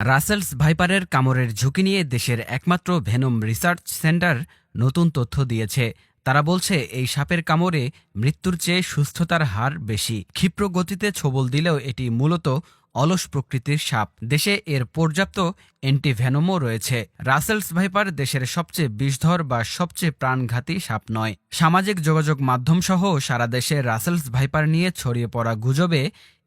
রাসেলস ভাইপারের কামড়ের ঝুঁকি নিয়ে দেশের একমাত্র ভেনম রিসার্চ সেন্টার নতুন তথ্য দিয়েছে। তারা বলছে এই সাপের কামড়ে মৃত্যুর চেয়ে সুস্থতার হার বেশি। ক্ষিপ্র গতিতে ছোবল দিলেও এটি মূলত অলস প্রকৃতির সাপ। দেশে এর পর্যাপ্ত অ্যান্টিভেনমও রয়েছে। রাসেলস ভাইপার দেশের সবচেয়ে বিষধর বা সবচেয়ে প্রাণঘাতী সাপ নয়। সামাজিক যোগাযোগ মাধ্যমসহ সারা দেশে রাসেলস ভাইপার নিয়ে ছড়িয়ে পড়া গুজবে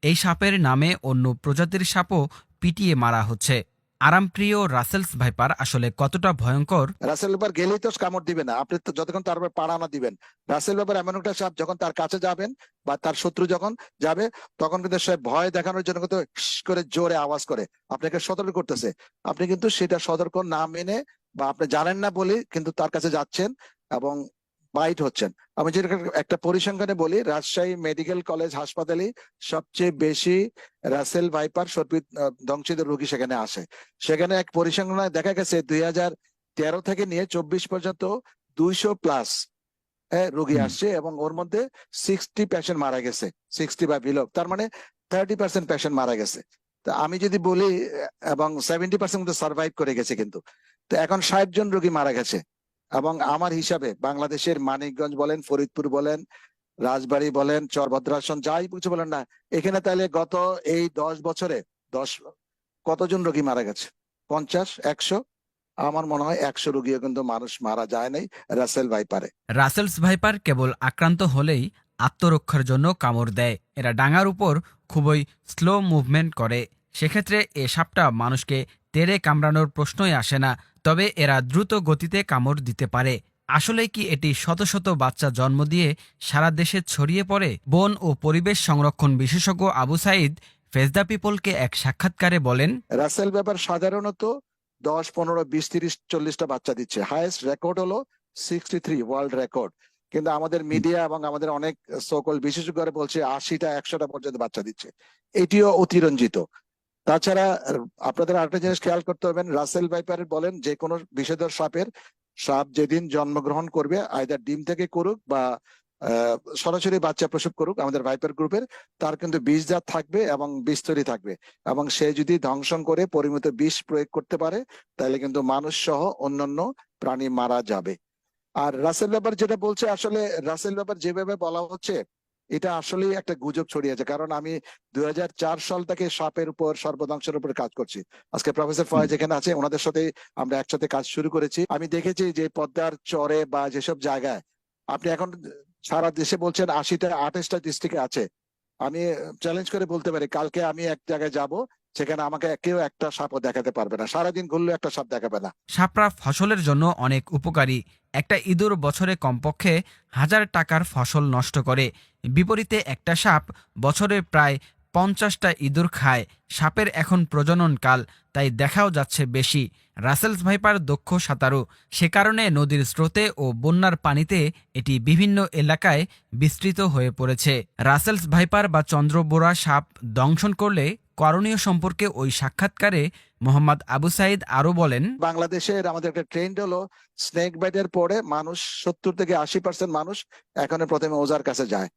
এই সাপের নামে অন্য প্রজাতির সাপও পিটিয়ে মারা হচ্ছে। আরামপ্রিয় রাসেলস ভাইপার আসলে কতটা ভয়ঙ্কর? রাসেল ভাইপার গেলেই তো কামড় দিবে না, আপনি তো যতক্ষণ তার উপর পাড়া না দিবেন। রাসেল ভাইপার এমন একটা সাপ, যখন তার কাছে যাবেন বা তার শত্রু যখন যাবে, তখন কিন্তু সে ভয় দেখানোর জন্য কিন্তু ইস করে জোরে আওয়াজ করে আপনাকে সতর্ক করতেছে। আপনি কিন্তু সেটা সতর্ক না মেনে বা আপনি জানেন না বলে কিন্তু তার কাছে যাচ্ছেন এবং বাইট হচ্ছেন। আমি যেটা একটা পরিসংখ্যানে বলি, রাজশাহী মেডিকেল কলেজ হাসপাতালে সবচেয়ে বেশি রাসেল ভাইপার সর্পিত দংশিত রোগী সেখানে আসে। সেখানে এক পরিসংখ্যানে দেখা গেছে 2013 থেকে নিয়ে 24 পর্যন্ত 200+ রোগী আসছে এবং ওর মধ্যে 60 পেশেন্ট মারা গেছে, 60 বা বিলো, তার মানে 30% পেশেন্ট মারা গেছে। তা আমি যদি বলি, এবং 70% সার্ভাইভ করে গেছে কিন্তু। তো এখন 60 জন রোগী মারা গেছে। এবং আমার হিসাবে বাংলাদেশের মানিকগঞ্জ বলেন, ফরিদপুর বলেন, রাজবাড়ী বলেন, চরভদ্রাসন, যাই কিছু বলেন না, এখানে তাহলে গত এই 10 বছরে 10 কতজন রোগী মারা গেছে? 50, 100? আমার মনে হয় 100 রোগীও কিন্তু মানুষ মারা যায় নাই রাসেল ভাইপারে। রাসেলস ভাইপার কেবল আক্রান্ত হলেই আত্মরক্ষার জন্য কামড় দেয়। এরা ডাঙার উপর খুবই স্লো মুভমেন্ট করে। সেক্ষেত্রে এ সাপটা মানুষকে তেড়ে কামড়ানোর প্রশ্নই আসে না। তবে এরা দ্রুত গতিতে কামড় দিতে পারে। আসলে কি এটি শত শত বাচ্চা জন্ম দিয়ে সারা দেশে ছড়িয়ে পড়ে? বন ও পরিবেশ সংরক্ষণ বিশেষজ্ঞ আবু সাইদ ফেস দ্য পিপলকে এক সাক্ষাৎকারে বলেন, রাসেল ভাইপার সাধারণত 10, 15, 20, 30, 40টা বাচ্চা দিচ্ছে। হাইয়েস্ট রেকর্ড হলো 63, ওয়ার্ল্ড রেকর্ড। কিন্তু আমাদের মিডিয়া এবং আমাদের অনেক সকল বিশেষজ্ঞরা বলছে 80টা, 100টা পর্যন্ত বাচ্চা দিচ্ছে। এটিও অতিরঞ্জিত। তাছাড়া আপনাদের আরেকটা জিনিস খেয়াল করতে হবে, রাসেল ভাইপারের বলেন যে কোনো বিষধর সাপ যেদিন জন্মগ্রহণ করবে, আইদার ডিম থেকে করুক বা সরাসরি বাচ্চা প্রসব করুক, আমাদের ভাইপার গ্রুপের, তার কিন্তু বীজজাত থাকবে এবং বীজতরি থাকবে। এবং সে যদি ধ্বংসন করে পরিমিত বিষ প্রয়োগ করতে পারে, তাহলে কিন্তু মানুষ সহ অন্যান্য প্রাণী মারা যাবে। আর রাসেল ব্যাপার যেটা বলছে, আসলে রাসেল ব্যাপার যেভাবে বলা হচ্ছে, এটা আসলেই একটা গুজব ছড়িয়েছে। কারণ আমি 2004 সাল থেকে সাপের উপর, সর্পদংশের উপর কাজ করছি। আজকে প্রফেসর ফয়েজ এখানে আছে, ওনাদের সাথে আমরা একসাথে কাজ শুরু করেছি। আমি দেখেছি যে পদ্মার চরে বা যেসব জায়গায় আপনি এখন সারা দেশে বলছেন 80টা 28টা ডিস্ট্রিক্টে আছে, আমি চ্যালেঞ্জ করে বলতে পারি কালকে আমি এক জায়গায় যাব, সেখানে আমাকে কেউ একটা সাপও দেখাতে পারবে না, সারাদিন ঘুরলে একটা সাপ দেখাবে না। সাপরা ফসলের জন্য অনেক উপকারী। একটা ইঁদুর বছরে কমপক্ষে 1000 টাকার ফসল নষ্ট করে। বিপরীতে একটা সাপ বছরে প্রায় 50টা ইঁদুর খায়। সাপের এখন প্রজনন কাল, তাই দেখাও যাচ্ছে বেশি। রাসেলস ভাইপার দক্ষ সাঁতারু, সে কারণে নদীর স্রোতে ও বন্যার পানিতে এটি বিভিন্ন এলাকায় বিস্তৃত হয়ে পড়েছে। রাসেলস ভাইপার বা চন্দ্রবোরা সাপ দংশন করলে করণীয় সম্পর্কে ওই সাক্ষাৎকারে মোহাম্মদ আবু সাইদ আরও বলেন, বাংলাদেশের আমাদের একটা ট্রেন্ড হলো, স্নেক বাইটের পরে মানুষ 70 থেকে 80% মানুষ এখন প্রথমে ওজার কাছে যায়।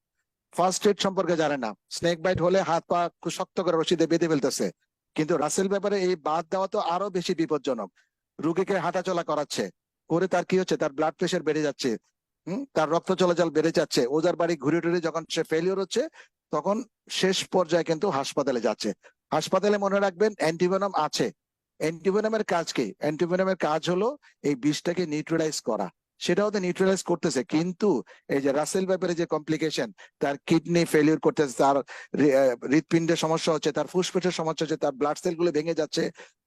ফার্স্ট এড সম্পর্কে জানে না। স্নেক বাইট হলে হাত পা খুব শক্ত করে রশি দিয়ে বেঁধে ফেলতেছে। কিন্তু রাসেল ব্যাপারে এই বাদ দেওয়া তো আরো বেশি বিপজ্জনক। রুগীকে হাঁটাচলা করাচ্ছে, করে তার কি হচ্ছে, তার ব্লাড প্রেশার বেড়ে যাচ্ছে, তার রক্ত চলাচল বেড়ে যাচ্ছে। ওজার বাড়ি ঘুরে টুরে যখন সে ফেলিওর হচ্ছে, তখন শেষ পর্যায়ে কিন্তু হাসপাতালে যাচ্ছে। হাসপাতালে মনে রাখবেন অ্যান্টিভেনম আছে। অ্যান্টিভেনমের কাজ কি? অ্যান্টিভেনমের কাজ হলো এই বিষটাকে নিউট্রালাইজ করা। সেটাও তো নিউট্রালাইজ করতেছে, কিন্তু এই যে রাসেল ব্যাপারে যে কমপ্লিকেশন, তার কিডনি ফেলিওর করতেছে, তার হৃৎপিণ্ডের সমস্যা হচ্ছে, তার ফুসফুসের সমস্যা হচ্ছে, তার ব্লাড সেল গুলো ভেঙে যাচ্ছে,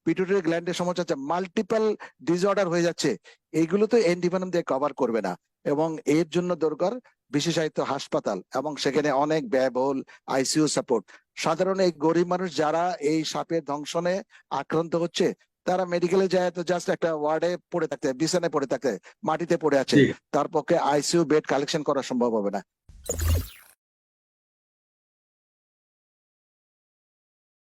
পিটুইটারি গ্ল্যান্ডের সমস্যা হচ্ছে, মাল্টিপল ডিসঅর্ডার হয়ে যাচ্ছে। এইগুলো তো অ্যান্টিভেনম দিয়ে কভার করবে না। এবং এর জন্য দরকার বিশেষায়িত হাসপাতাল, এবং সেখানে অনেক ব্যয়বহুল আইসিইউ সাপোর্ট। সাধারণ এই গরিব মানুষ যারা এই সাপের দংশনে আক্রান্ত হচ্ছে, তারা মেডিকেলে যায় তো জাস্ট একটা ওয়ার্ডে পড়ে থাকতে, বিছানায় পড়ে থাকতে, মাটিতে পড়ে আছে। তার পক্ষে আইসিইউ বেড কালেকশন করা সম্ভব হবে না।